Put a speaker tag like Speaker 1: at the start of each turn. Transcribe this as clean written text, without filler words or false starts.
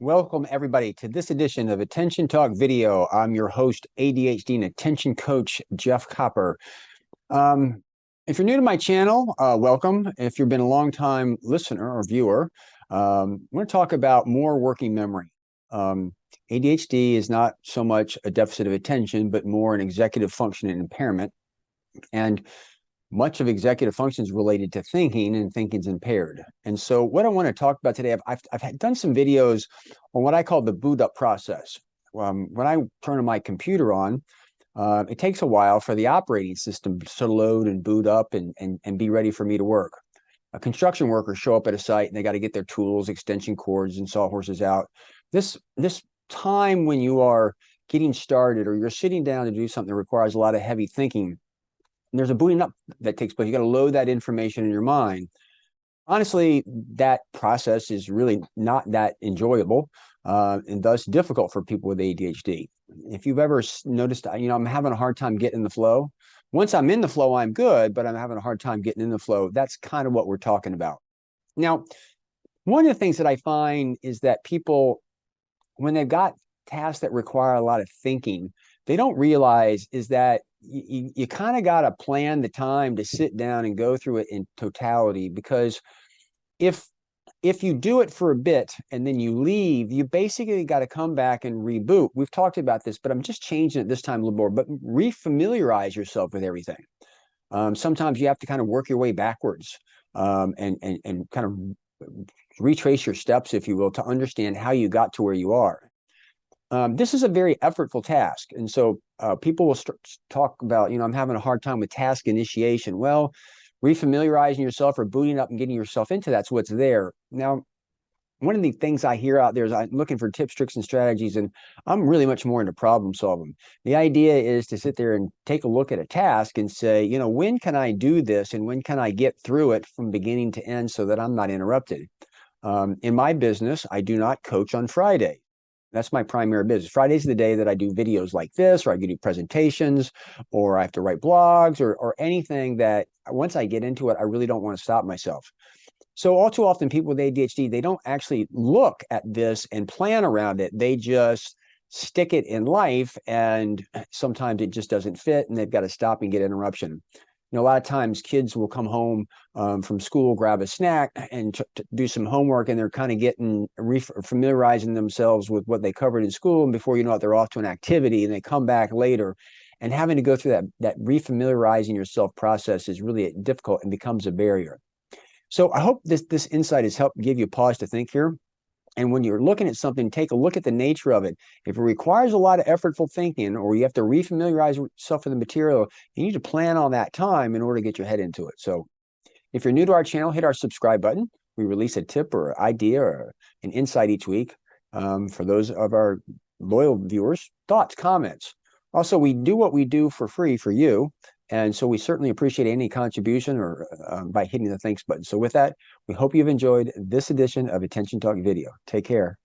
Speaker 1: Welcome everybody to this edition of Attention Talk Video. I'm your host, ADHD and attention coach, 𝐓𝐇𝐈𝐒. If you're new to my channel, welcome. If you've been a long time listener or viewer, I'm going to talk about more working memory. ADHD is not so much a deficit of attention, but more an executive function and impairment. And much of executive function is related to thinking, and thinking's impaired. And so what I want to talk about today, I've done some videos on what I call the boot up process. When I turn my computer on, it takes a while for the operating system to load and boot up and be ready for me to work. A construction workers show up at a site and they got to get their tools, extension cords, and sawhorses out. This time when you are getting started or you're sitting down to do something that requires a lot of heavy thinking, there's a booting up that takes place. You got to load that information in your mind. Honestly, that process is really not that enjoyable and thus difficult for people with ADHD. If you've ever noticed, I'm having a hard time getting in the flow. Once I'm in the flow, I'm good, but I'm having a hard time getting in the flow. That's kind of what we're talking about. Now, one of the things that I find is that people, when they've got tasks that require a lot of thinking, they don't realize is that you kind of got to plan the time to sit down and go through it in totality, because if you do it for a bit and then you leave, you basically got to come back and reboot. We've talked about this, but I'm just changing it this time a little more, but re-familiarize yourself with everything. Sometimes you have to kind of work your way backwards and kind of retrace your steps, if you will, to understand how you got to where you are. This is a very effortful task. And so people will talk about, I'm having a hard time with task initiation. Well, refamiliarizing yourself or booting up and getting yourself into that's what's there. Now, one of the things I hear out there is I'm looking for tips, tricks, and strategies, and I'm really much more into problem solving. The idea is to sit there and take a look at a task and say, when can I do this and when can I get through it from beginning to end so that I'm not interrupted? In my business, I do not coach on Friday. That's my primary business. Friday's the day that I do videos like this, or I can do presentations, or I have to write blogs, or anything that once I get into it, I really don't want to stop myself. So all too often people with ADHD, they don't actually look at this and plan around it. They just stick it in life, and sometimes it just doesn't fit and they've got to stop and get interruption. A lot of times kids will come home from school, grab a snack and to do some homework, and they're kind of getting familiarizing themselves with what they covered in school. And before you know it, they're off to an activity and they come back later, and having to go through that refamiliarizing yourself process is really difficult and becomes a barrier. So I hope this insight has helped give you pause to think here. And when you're looking at something, take a look at the nature of it. If it requires a lot of effortful thinking, or you have to refamiliarize yourself with the material, you need to plan on that time in order to get your head into it. So if you're new to our channel, hit our subscribe button. We release a tip or idea or an insight each week. For those of our loyal viewers, thoughts, comments. Also, we do what we do for free for you. And so we certainly appreciate any contribution or by hitting the thanks button. So with that, we hope you've enjoyed this edition of Attention Talk Video. Take care.